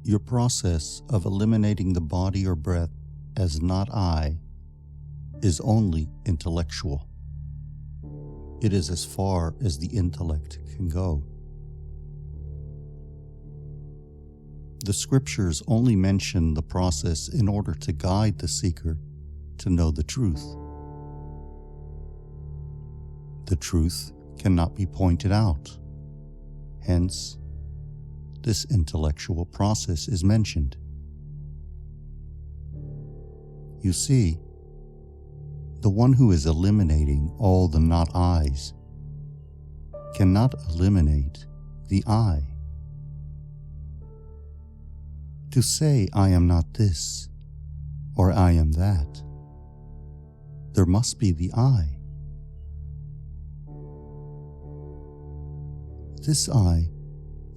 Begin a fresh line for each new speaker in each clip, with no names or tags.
Your process of eliminating the body or breath as not I is only intellectual. It is as far as the intellect can go. The scriptures only mention the process in order to guide the seeker to know the truth. The truth cannot be pointed out. Hence, this intellectual process is mentioned. You see, the one who is eliminating all the not I's cannot eliminate the I. To say I am not this or I am that, there must be the I. This I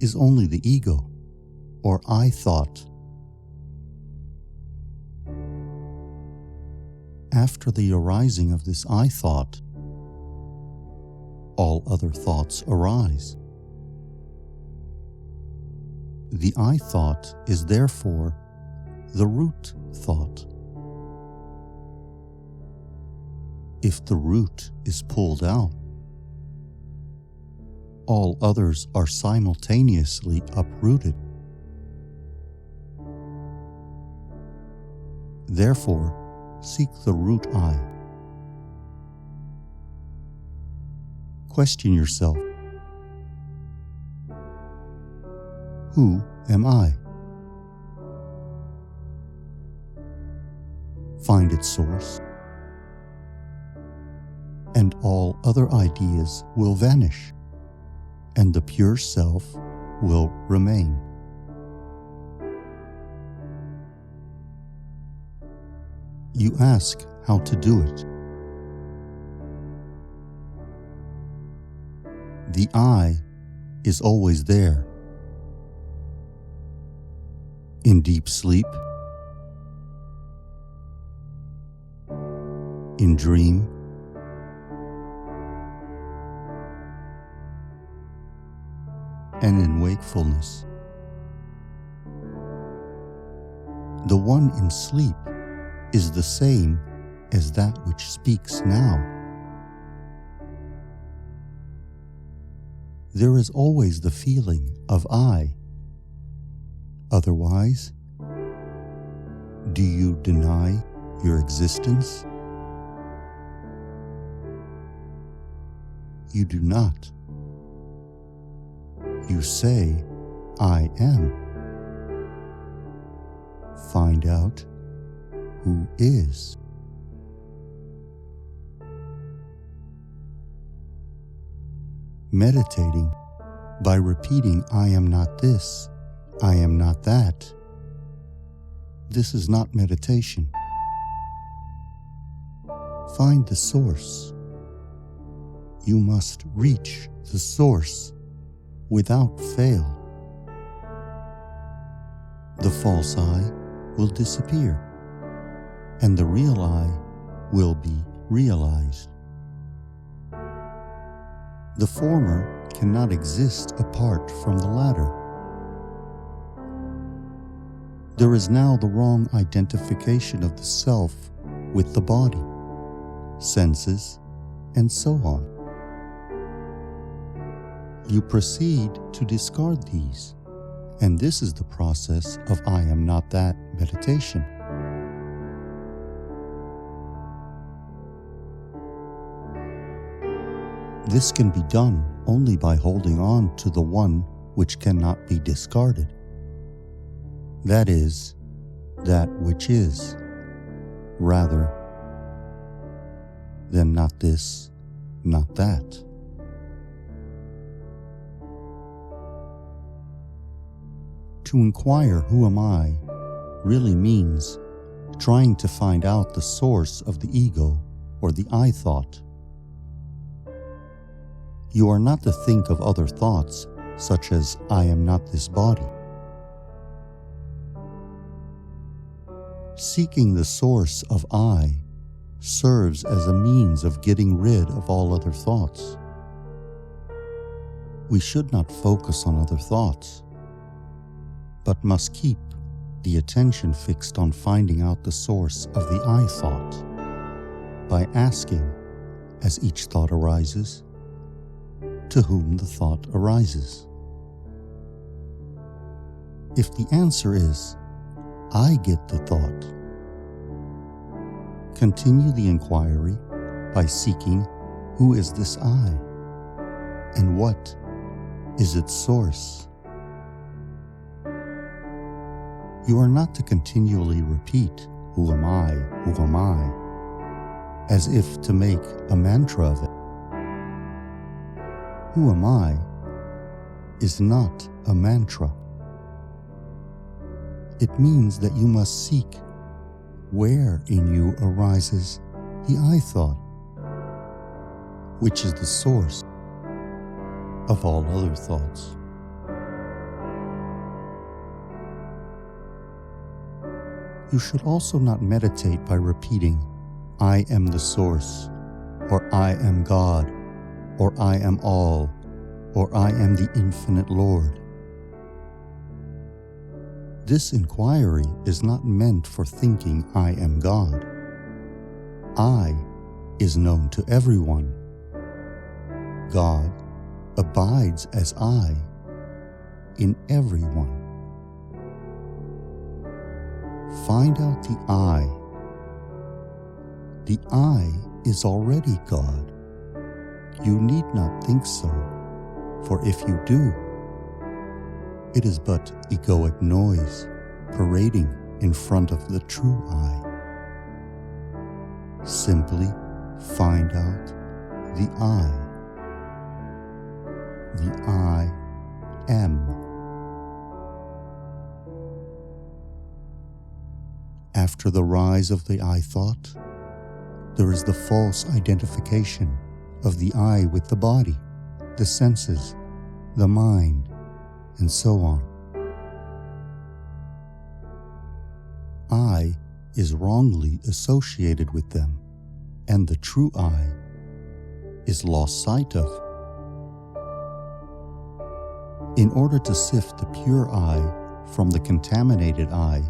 is only the ego or I thought. After the arising of this I thought, all other thoughts arise. The I thought is therefore the root thought. If the root is pulled out, all others are simultaneously uprooted. Therefore, seek the root I. Question yourself. Who am I? Find its source, and all other ideas will vanish, and the pure self will remain. You ask how to do it. The I is always there. In deep sleep, in dream, and in wakefulness. The one in sleep is the same as that which speaks now. There is always the feeling of I. Otherwise, do you deny your existence? You do not. You say, I am. Find out who is. Meditating by repeating, I am not this, I am not that. This is not meditation. Find the source. You must reach the source without fail. The false I will disappear, and the real I will be realized. The former cannot exist apart from the latter. There is now the wrong identification of the self with the body, senses, and so on. You proceed to discard these, and this is the process of I am not that meditation. This can be done only by holding on to the one which cannot be discarded. That is, that which is, rather than not this, not that. To inquire who am I really means trying to find out the source of the ego or the I thought. You are not to think of other thoughts, such as I am not this body. Seeking the source of I serves as a means of getting rid of all other thoughts. We should not focus on other thoughts. but must keep the attention fixed on finding out the source of the I thought by asking, as each thought arises, to whom the thought arises. If the answer is, I get the thought, continue the inquiry by seeking who is this I and what is its source. You are not to continually repeat, who am I, as if to make a mantra of it. Who am I is not a mantra. It means that you must seek where in you arises the I thought, which is the source of all other thoughts. You should also not meditate by repeating, I am the source, or I am God, or I am all, or I am the infinite Lord. This inquiry is not meant for thinking I am God. I is known to everyone. God abides as I in everyone. Find out the I. The I is already God. You need not think so, for if you do, it is but egoic noise parading in front of the true I. Simply find out the I. The I am. After the rise of the I thought, there is the false identification of the I with the body, the senses, the mind, and so on. I is wrongly associated with them, and the true I is lost sight of. In order to sift the pure I from the contaminated I,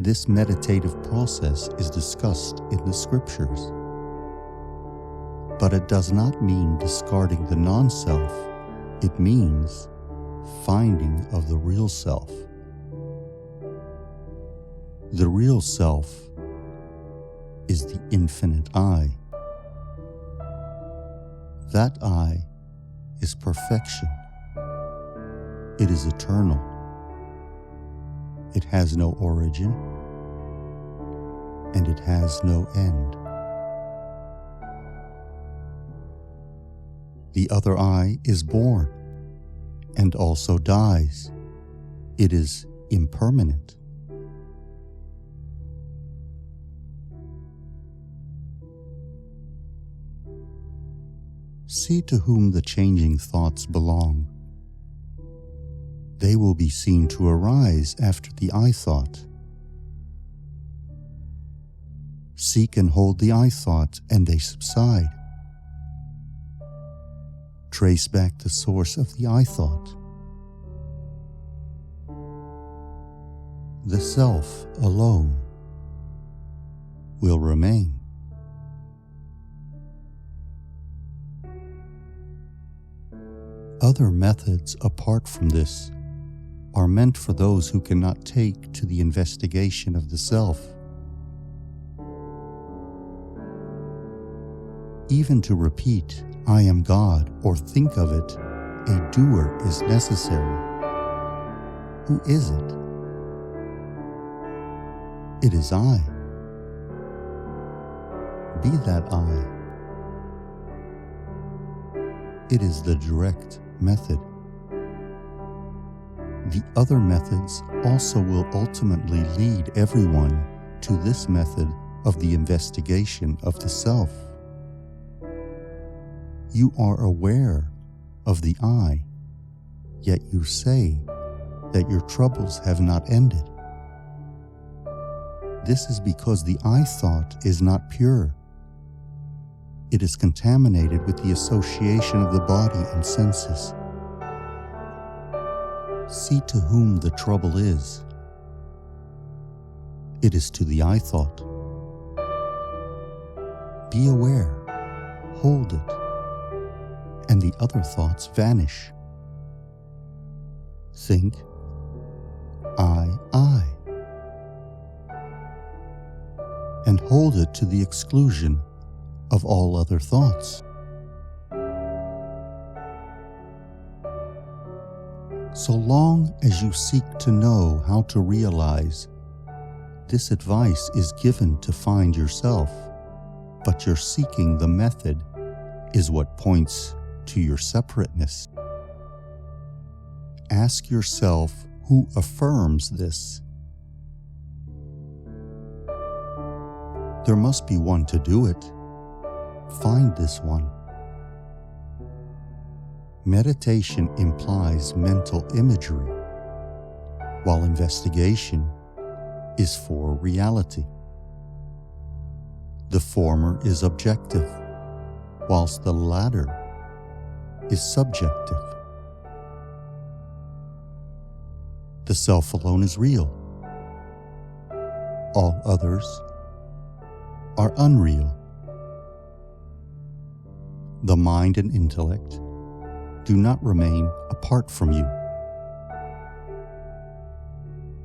this meditative process is discussed in the scriptures. But it does not mean discarding the non-self. It means finding of the real self. The real self is the infinite I. That I is perfection. It is eternal. It has no origin, and it has no end. The other I is born and also dies. It is impermanent. See to whom the changing thoughts belong. They will be seen to arise after the I thought. Seek and hold the I thought, and they subside. Trace back the source of the I thought. The self alone will remain. Other methods apart from this are meant for those who cannot take to the investigation of the self. Even to repeat, I am God, or think of it, a doer is necessary. Who is it? It is I. Be that I. It is the direct method. The other methods also will ultimately lead everyone to this method of the investigation of the self. You are aware of the I, yet you say that your troubles have not ended. This is because the I thought is not pure. It is contaminated with the association of the body and senses. See to whom the trouble is. It is to the I thought. Be aware, hold it, and the other thoughts vanish. Think, I, and hold it to the exclusion of all other thoughts. So long as you seek to know how to realize, this advice is given to find yourself, but your seeking the method is what points to your separateness. Ask yourself who affirms this. There must be one to do it. Find this one. Meditation implies mental imagery, while investigation is for reality. The former is objective, whilst the latter is subjective. The self alone is real. All others are unreal. The mind and intellect do not remain apart from you.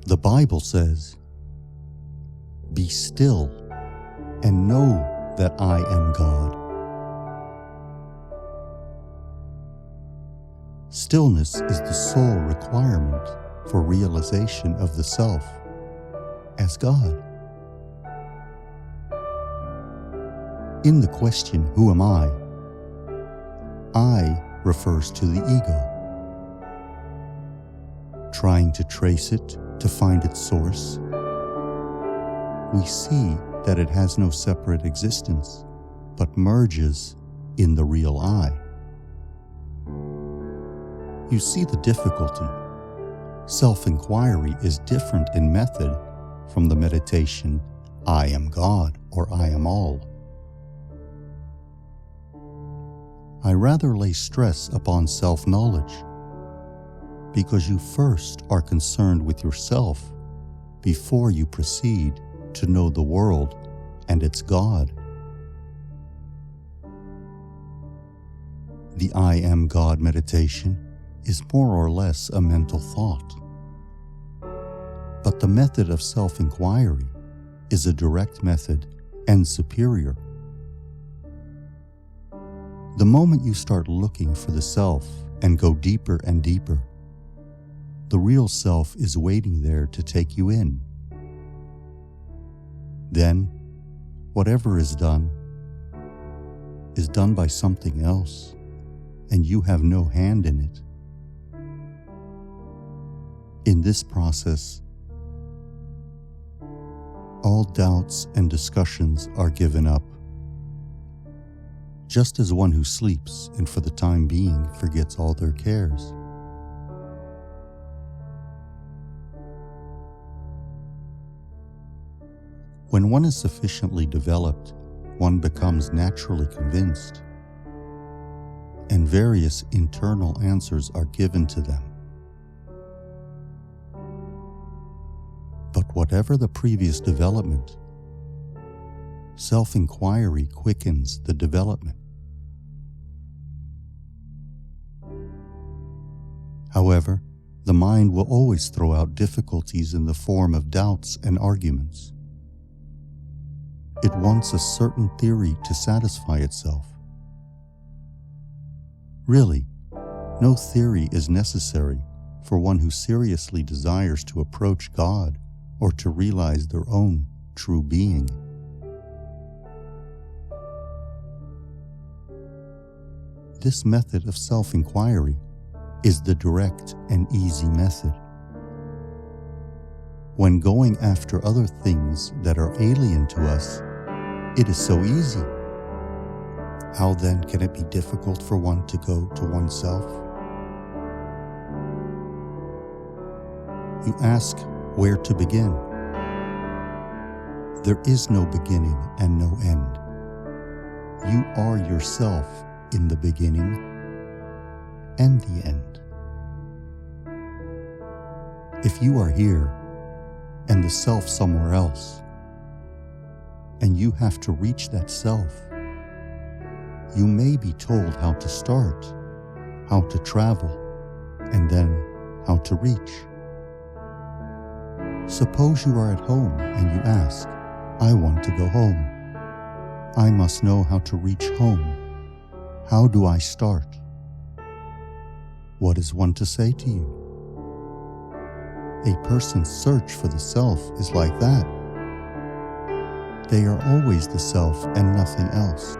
The Bible says, "Be still and know that I am God." Stillness is the sole requirement for realization of the self as God. In the question, "Who am I?" I refers to the ego. Trying to trace it to find its source, we see that it has no separate existence, but merges in the real I. You see the difficulty. Self-inquiry is different in method from the meditation, "I am God" or "I am all." I rather lay stress upon self-knowledge, because you first are concerned with yourself before you proceed to know the world and its God. The "I am God" meditation is more or less a mental thought, but the method of self-inquiry is a direct method and superior. The moment you start looking for the self and go deeper and deeper, the real self is waiting there to take you in. Then, whatever is done by something else, and you have no hand in it. In this process, all doubts and discussions are given up, just as one who sleeps and for the time being forgets all their cares. When one is sufficiently developed, one becomes naturally convinced, and various internal answers are given to them. But whatever the previous development, self-inquiry quickens the development. However, the mind will always throw out difficulties in the form of doubts and arguments. It wants a certain theory to satisfy itself. Really, no theory is necessary for one who seriously desires to approach God or to realize their own true being. This method of self-inquiry is the direct and easy method. When going after other things that are alien to us, it is so easy. How then can it be difficult for one to go to oneself? You ask where to begin. There is no beginning and no end. You are yourself in the beginning and the end. If you are here and the self somewhere else, and you have to reach that self, you may be told how to start, how to travel, and then how to reach. Suppose you are at home and you ask, I want to go home. I must know how to reach home. How do I start? What is one to say to you? A person's search for the self is like that. They are always the self and nothing else.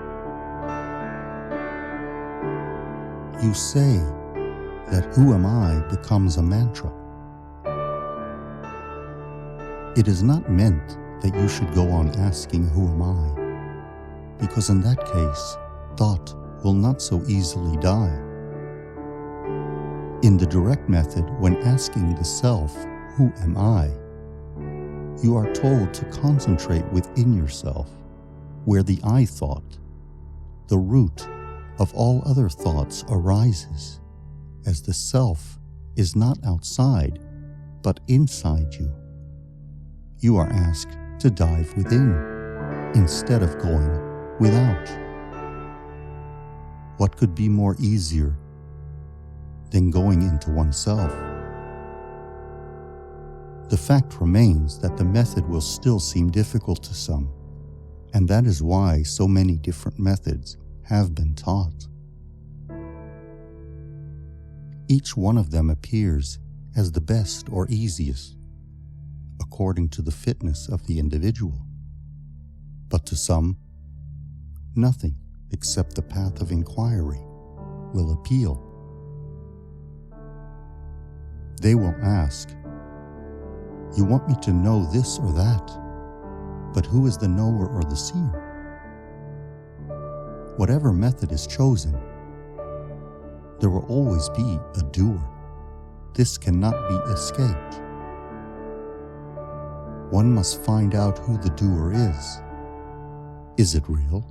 You say that who am I becomes a mantra. It is not meant that you should go on asking who am I, because in that case, thought will not so easily die. In the direct method, when asking the self, who am I, you are told to concentrate within yourself, where the I thought, the root of all other thoughts, arises, as the self is not outside, but inside you. You are asked to dive within, instead of going without. What could be more easier than going into oneself? The fact remains that the method will still seem difficult to some, and that is why so many different methods have been taught. Each one of them appears as the best or easiest, according to the fitness of the individual. But to some, nothing except the path of inquiry will appeal. They will ask, you want me to know this or that, but who is the knower or the seer? Whatever method is chosen, there will always be a doer. This cannot be escaped. One must find out who the doer is. Is it real?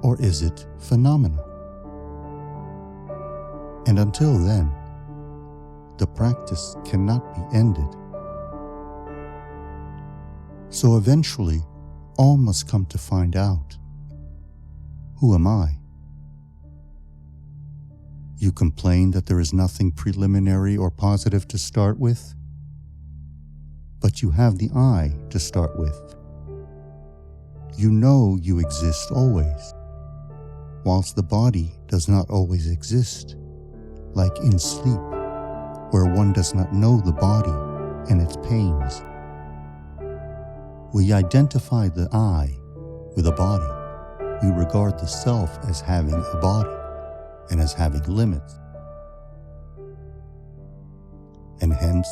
Or is it phenomena? And until then, the practice cannot be ended. So eventually, all must come to find out, who am I? You complain that there is nothing preliminary or positive to start with, but you have the I to start with. You know you exist always, whilst the body does not always exist, like in sleep, where one does not know the body and its pains. We identify the I with a body. We regard the self as having a body and as having limits. And hence,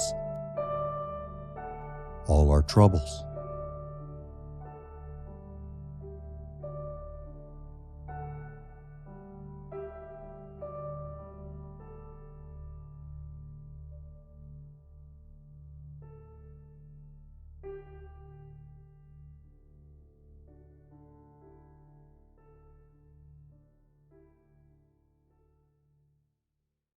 all our troubles.